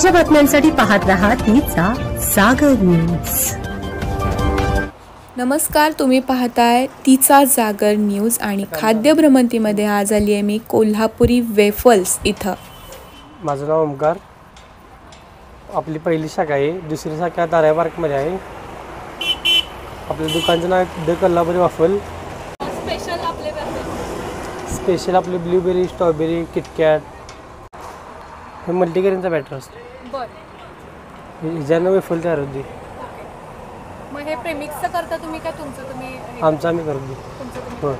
ताज्या बातम्यांसाठी पाहत रहा तिचा जागर न्यूज। नमस्कार, तुम्ही पाहताय तिचा जागर न्यूज आणि खाद्य भ्रमंतीमध्ये आज आली आहे मी कोल्हापुरी वेफल्स इथं। माझं नाव ओमकार। आपली पहिली शाखा आहे, दुसरी शाखा दारा पार्कमध्ये आहे। आपल्या दुकानचं नाव द कोल्हापुरी वॉफल। स्पेशल आपले ब्लूबेरी, स्ट्रॉबेरी, किटकॅट हे मल्टीग्रेनचा बॅटर असतो। बरं, ज्यांना वेफल तयार होते। मग हे प्रेमिक्सचं करता तुम्ही का तुमचं तुम्ही? आमचं आम्ही करतो। हो।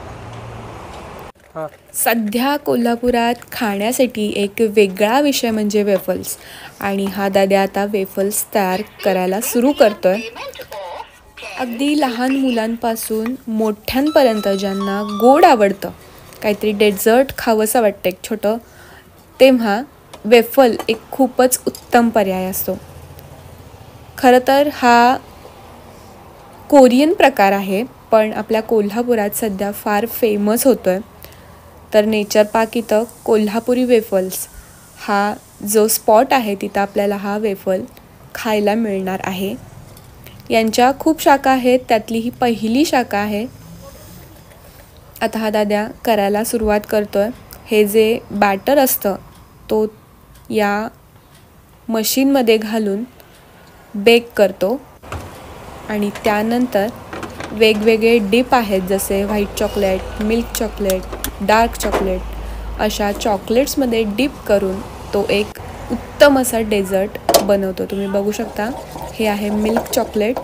हां, सध्या कोल्हापुरात खाण्यासाठी एक वेगळा विषय म्हणजे वेफल्स आणि हा दादा आता वेफल्स तयार करायला सुरू करतोय। अगदी लहान मुलांपासून मोठ्यांपर्यंत ज्यांना गोड आवडतं, काहीतरी डेझर्ट खावंसं वाटतं एक छोटं, तेव्हा वेफल एक खूपच उत्तम पर्याय असतो। खरं तर हा कोरियन प्रकार आहे, पण आपल्या कोल्हापुरात सध्या फार फेमस होतोय। तर नेचर पार्क इथं कोल्हापुरी वेफल्स हा जो स्पॉट आहे तिथं आपल्याला हा वेफल खायला मिळणार आहे। यांच्या खूप शाखा आहेत, त्यातली ही पहिली शाखा आहे। आता हा दादा करायला सुरुवात करतोय। हे जे बॅटर असतं तो या मशीनमध्ये घालून बेक करतो आणि त्यानंतर वेगवेगळे डिप आहेत, जसे white chocolate, milk chocolate, dark chocolate, अशा चॉकलेट्समध्ये डिप करून तो एक उत्तम असा डेझर्ट बनवतो। तुम्ही बघू शकता, हे आहे मिल्क चॉकलेट,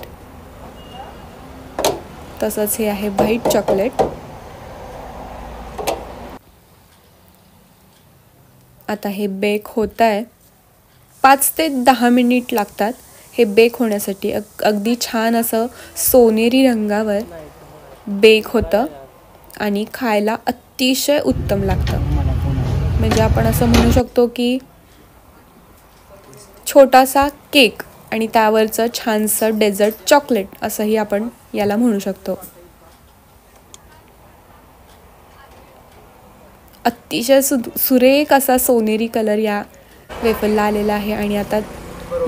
तसंच हे आहे व्हाईट चॉकलेट। आता हे बेक होत आहे, 5 ते 10 मिनिट लागतात हे बेक होण्यासाठी। अगदी छान असं सोनेरी रंगावर बेक होतं आणि खायला अतिशय उत्तम लागतं। म्हणजे आपण असं म्हणू शकतो की छोटासा केक आणि त्यावरचं छानसं डेझर्ट चॉकलेट असंही आपण याला म्हणू शकतो। अतिशय सुरेख असा सोनेरी कलर या वेफलला आलेला आहे आणि आता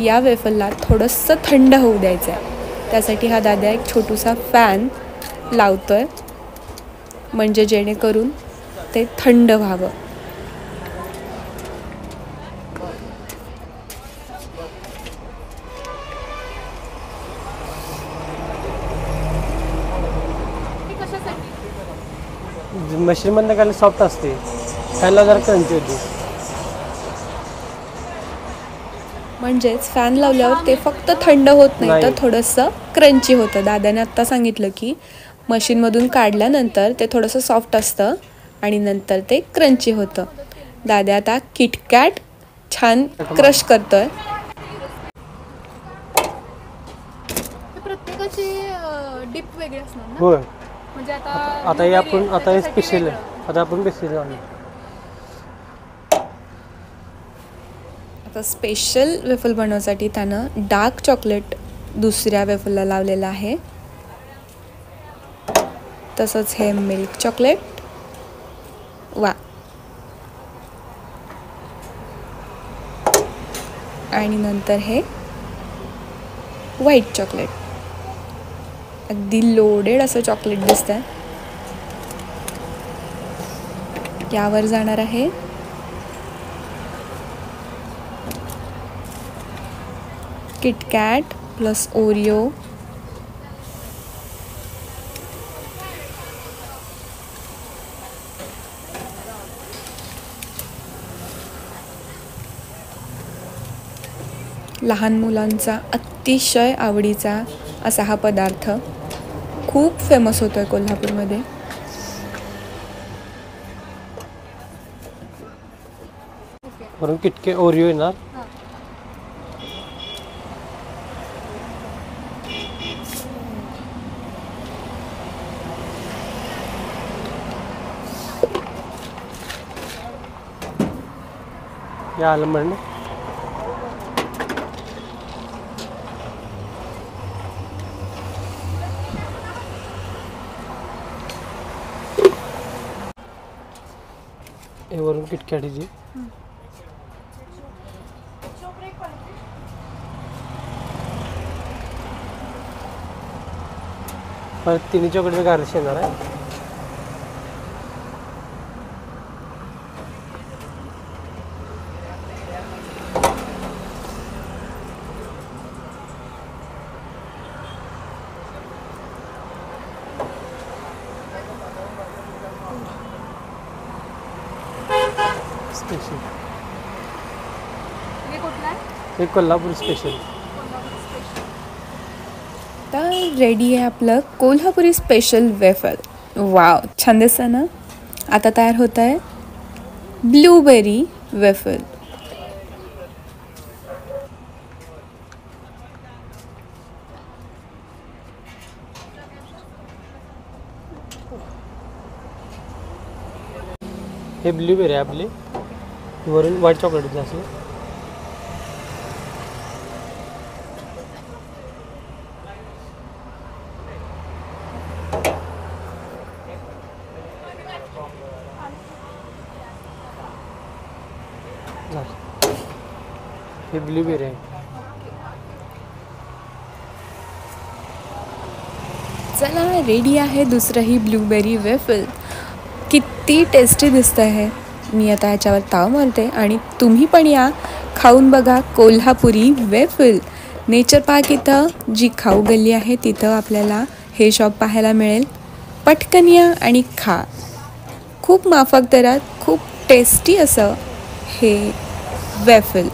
या वेफलला थोडंसं थंड होऊ द्यायचं आहे। त्यासाठी हा दादा एक छोटूसा फॅन लावतोय, म्हणजे जेणेकरून ते थंड व्हावं। मशीनमधनं खायला सॉफ्ट असते, खायला जरा क्रंची होती। म्हणजेच फॅन लावल्यावर ते फक्त थंड होत नाही तर थोडंसं क्रंची होतं। दादाने आत्ता सांगितलं की मशीनमधून काढल्यानंतर ते थोडंसं सॉफ्ट असतं आणि नंतर ते क्रंची होतं। दादा आता किटकॅट छान क्रश करतोय। प्रत्येकाची डिप वेगळी असणार ना? होय। म्हणजे आता हे आपण आता स्पेशल आहे, आता आपण स्पेशल आहे। आता स्पेशल वेफल बनवण्यासाठी त्यानं डार्क चॉकलेट दुसऱ्या वेफलला लावलेलं आहे, तसंच हे मिल्क चॉकलेट। वा, आणि नंतर हे व्हाईट चॉकलेट। अगदी लोडेड असं चॉकलेट दिसतंय। यावर जाणार आहे किटकॅट प्लस ओरिओ, लहान मुलांचा अतिशय आवडीचा असा हा पदार्थ खूप फेमस होतोय कोल्हापूरमध्ये। वरून किटके ओरिओ येणार। या आलमंड हे वरून किटकॅटची परत तिन्ही चॉकलेट गार्निश येणार आहे. स्पेशल हे कोल्हापूर स्पेशल. तर रेडी आहे आपलं कोल्हापुरी स्पेशल वेफल. वाव, छान दिसतं ना. आता तयार होत आहे ब्लूबेरी वेफल. हे ब्लूबेरी आहे आपली, वरून व्हाईट चॉकलेट असेल. हे ब्लूबेरी आहे. चला, रेडी आहे दुसरंही ब्लूबेरी वेफल. किती टेस्टी दिसतं आहे. मी आता ह्याच्यावर ताव मारते आणि तुम्ही पण या, खाऊन बघा कोल्हापुरी वेफल. नेचर पार्क इथं जी खाऊ गल्ली आहे तिथं आपल्याला हे शॉप पाहायला मिळेल. पटकन या आणि खा. खूप माफक दरात खूप टेस्टी असं हे वेफल.